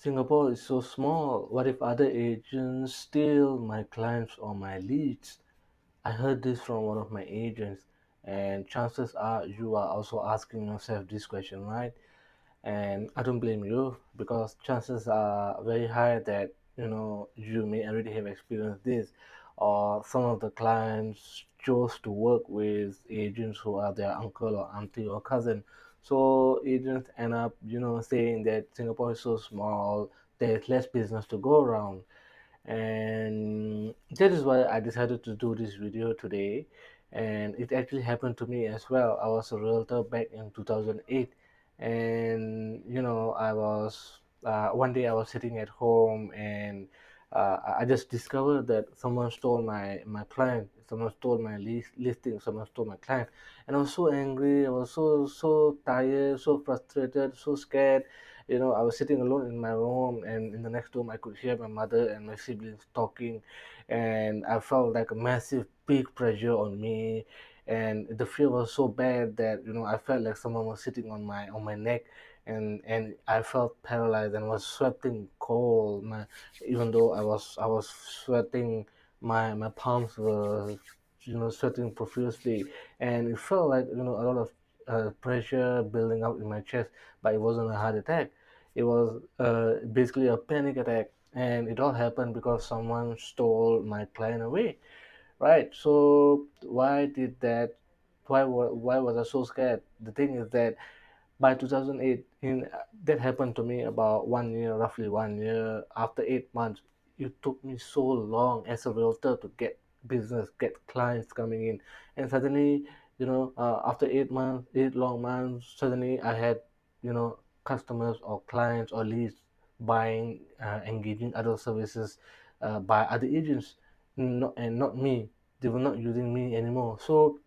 Singapore is so small. What if other agents steal my clients or my leads? I heard this from one of my agents, and chances are you are also asking yourself this question, right? And I don't blame you because chances are very high that you may already have experienced this, or some of the clients chose to work with agents who are their uncle or auntie or cousin. So agents end up saying that Singapore is so small, there's less business to go around, and that is why I decided to do this video today. And it actually happened to me as well. I was a realtor back in 2008, and I was one day I was sitting at home, and I just discovered that someone stole my client, someone stole my listing, someone stole my client, and I was so angry. I was so tired, so frustrated, so scared. I was sitting alone in my room, and in the next room, I could hear my mother and my siblings talking, and I felt like a massive, big pressure on me, and the fear was so bad that I felt like someone was sitting on my neck, and I felt paralyzed and was sweating cold. Even though I was sweating, my palms were sweating profusely, and it felt like a lot of pressure building up in my chest, but it wasn't a heart attack. It was basically a panic attack, and it all happened because someone stole my client away. Right. So why did that? Why was I so scared? The thing is that by 2008, that happened to me about 1 year, roughly 1 year. After 8 months, it took me so long as a realtor to get business, get clients coming in, and suddenly, after 8 months, 8 long months, suddenly I had, customers or clients or leads buying, engaging other services by other agents, not me. They were not using me anymore. So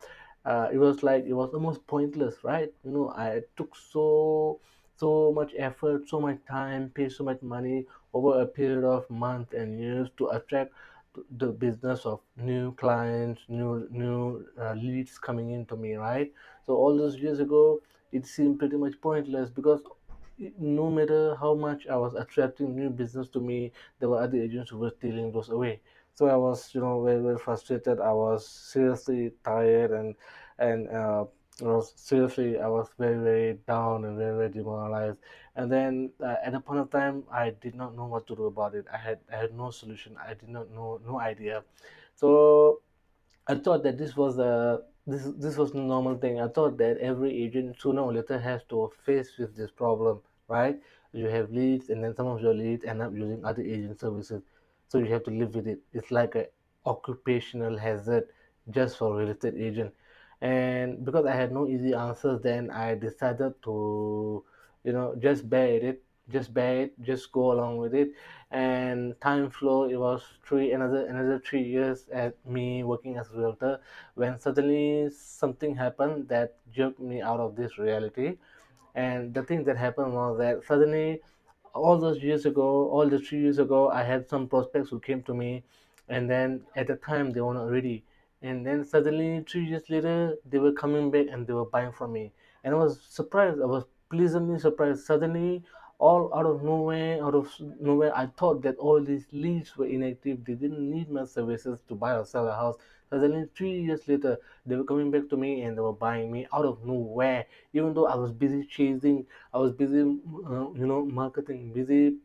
it was like it was almost pointless, right? I took so much effort, so much time, paid so much money over a period of months and years to attract the business of new clients, new leads coming into me, right? So all those years ago, it seemed pretty much pointless because no matter how much I was attracting new business to me, there were other agents who were stealing those away. So I was, very, very frustrated. I was seriously tired, and seriously, I was very, very down and very, very demoralized. And then at a point of time, I did not know what to do about it. I had no solution. I did not know, no idea. So I thought that this was a normal thing. I thought that every agent sooner or later has to face with this problem, right? You have leads, and then some of your leads end up using other agent services, so you have to live with it. It's like a occupational hazard just for real estate agent. And because I had no easy answers, then I decided to, just bear it, just go along with it. And time flew. It was another 3 years at me working as a realtor, when suddenly something happened that jerked me out of this reality. And the thing that happened was that suddenly, all the 3 years ago, I had some prospects who came to me, and then at the time they were not ready. And then suddenly, 3 years later, they were coming back and they were buying from me. And I was surprised. I was pleasantly surprised. Suddenly, all out of nowhere, I thought that all these leads were inactive. They didn't need my services to buy or sell a house. Suddenly, 3 years later, they were coming back to me and they were buying me out of nowhere. Even though I was busy chasing, I was busy, marketing, busy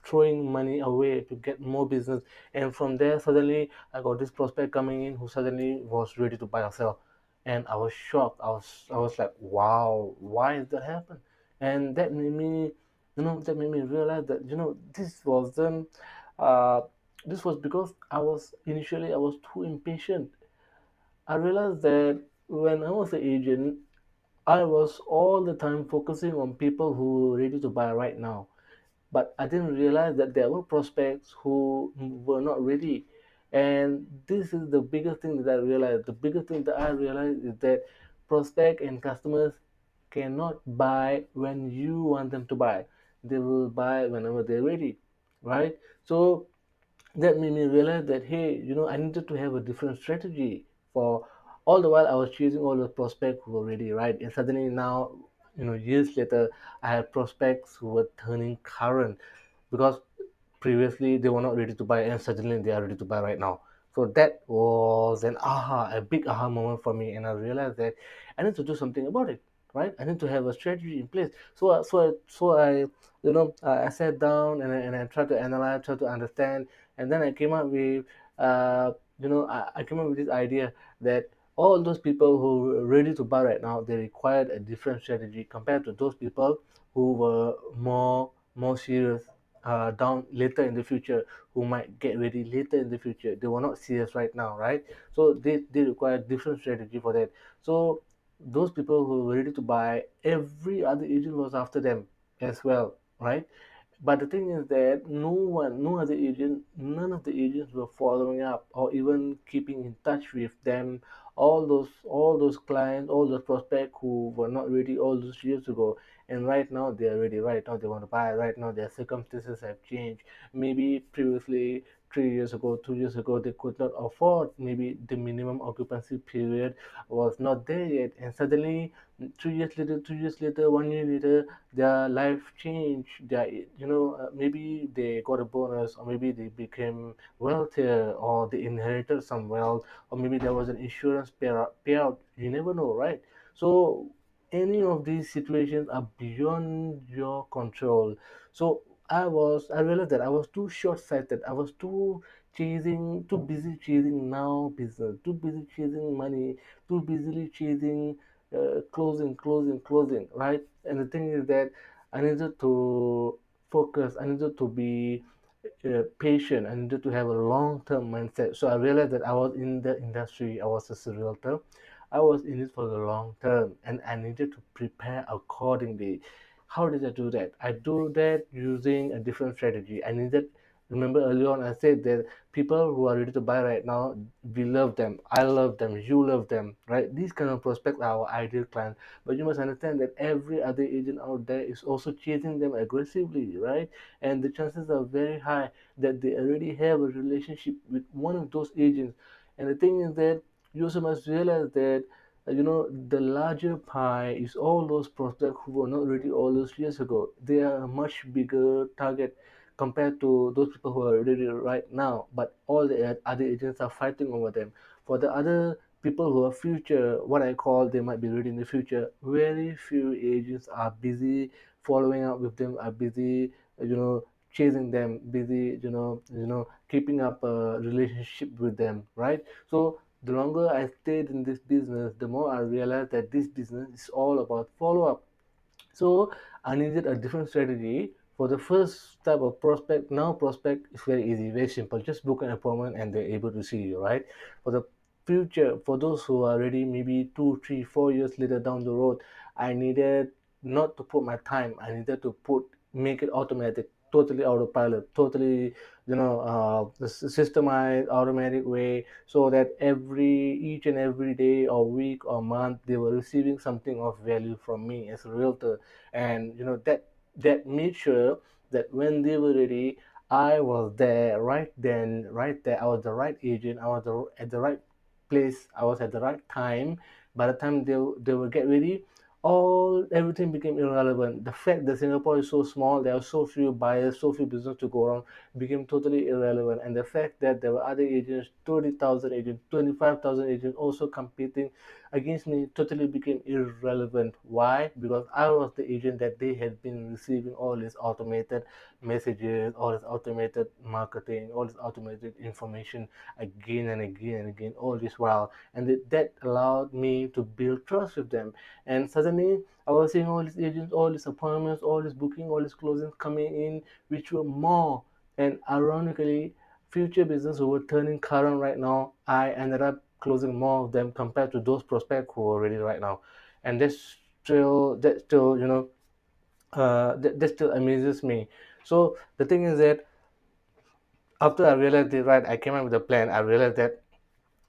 throwing money away to get more business. And from there, suddenly, I got this prospect coming in who suddenly was ready to buy or sell. And I was shocked. I was like, wow, why did that happen? And that made me realize that uh, this was because I was too impatient. I realized that when I was an agent, I was all the time focusing on people who were ready to buy right now. But I didn't realize that there were prospects who were not ready. And this is the biggest thing that I realized. The biggest thing that I realized is that prospect and customers cannot buy when you want them to buy. They will buy whenever they're ready, right? So that made me realize that, hey, I needed to have a different strategy. For all the while I was chasing all the prospects who were ready, right? And suddenly now, years later, I had prospects who were turning current because previously they were not ready to buy and suddenly they are ready to buy right now. So that was a big aha moment for me, and I realized that I need to do something about it, right? I need to have a strategy in place. I sat down and I tried to analyze, try to understand, and then I came up with I came up with this idea that all those people who were ready to buy right now, they required a different strategy compared to those people who were more serious down later in the future, who might get ready later in the future. They were not serious right now, right? So they require different strategy for that. So those people who were ready to buy, every other agent was after them as well, right? But the thing is that no other agent, none of the agents were following up or even keeping in touch with them. All those clients, all those prospects who were not ready all those years ago, and right now they are ready. Right now they want to buy. Right now their circumstances have changed. Maybe previously 3 years ago, 2 years ago, they could not afford. Maybe the minimum occupancy period was not there yet, and suddenly 3 years later, 2 years later, 1 year later, their life changed. Maybe they got a bonus, or maybe they became wealthier, or they inherited some wealth, or maybe there was an insurance payout. You never know, right? So any of these situations are beyond your control. So I realized that I was too short-sighted. I was too busy chasing now business, too busy chasing money, too busily chasing closing, right? And the thing is that I needed to focus. I needed to be patient. I needed to have a long-term mindset. So I realized that I was in the industry. I was a realtor. I was in it for the long term, and I needed to prepare accordingly. How did I do that? I do that using a different strategy. I needed. Remember earlier on, I said that people who are ready to buy right now, we love them. I love them. You love them, right? These kind of prospects are our ideal clients. But you must understand that every other agent out there is also chasing them aggressively, right? And the chances are very high that they already have a relationship with one of those agents. And the thing is that you also must realize that the larger pie is all those prospects who were not ready all those years ago. They are a much bigger target compared to those people who are ready right now. But all the other agents are fighting over them. For the other people who are future, what I call they might be ready in the future, very few agents are busy following up with them, are busy, chasing them, busy, keeping up a relationship with them, right? So the longer I stayed in this business, the more I realized that this business is all about follow up. So I needed a different strategy for the first type of prospect. Now prospect is very easy, very simple. Just book an appointment and they're able to see you, right? For the future, for those who are ready, maybe 2, 3, 4 years later down the road, I needed not to put my time. I needed to make it automatic, totally autopilot, totally, the systemized, automatic way, so that each and every day or week or month they were receiving something of value from me as a realtor. And that made sure that when they were ready, I was there right then, right there. I was the right agent. I was at the right place. I was at the right time. By the time they will get ready, everything became irrelevant. The fact that Singapore is so small, there are so few buyers, so few business to go around, became totally irrelevant. And the fact that there were other agents, 30,000 agents, 25,000 agents also competing against me, totally became irrelevant. Why? Because I was the agent that they had been receiving all these automated messages, all this automated marketing, all this automated information again and again and again, all this while. And that allowed me to build trust with them. And suddenly, I was seeing all these agents, all these appointments, all this booking, all these closings coming in, which were more. And ironically, future business who were turning current right now, I ended up closing more of them compared to those prospects who are ready right now. And that still, that still amazes me. So the thing is that after I realized it, right, I came up with a plan. I realized that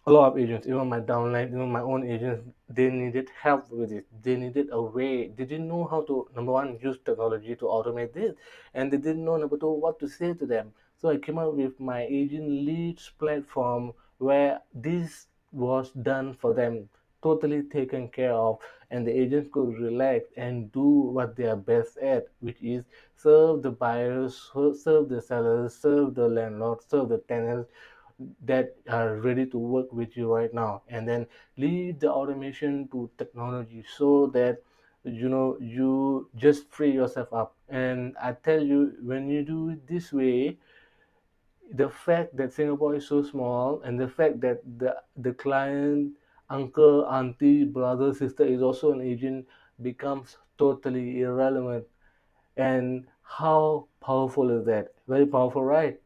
a lot of agents, even my downline, even my own agents, they needed help with it. They needed a way. They didn't know how to, number one, use technology to automate this, and they didn't know, number two, what to say to them. So I came up with my agent leads platform where this was done for them totally taken care of, and the agents could relax and do what they are best at, which is serve the buyers, serve the sellers, serve the landlord, serve the tenants that are ready to work with you right now, and then lead the automation to technology so that you just free yourself up. And I tell you, when you do it this way, the fact that Singapore is so small, and the fact that the client, uncle, auntie, brother, sister is also an agent becomes totally irrelevant. And how powerful is that? Very powerful, right?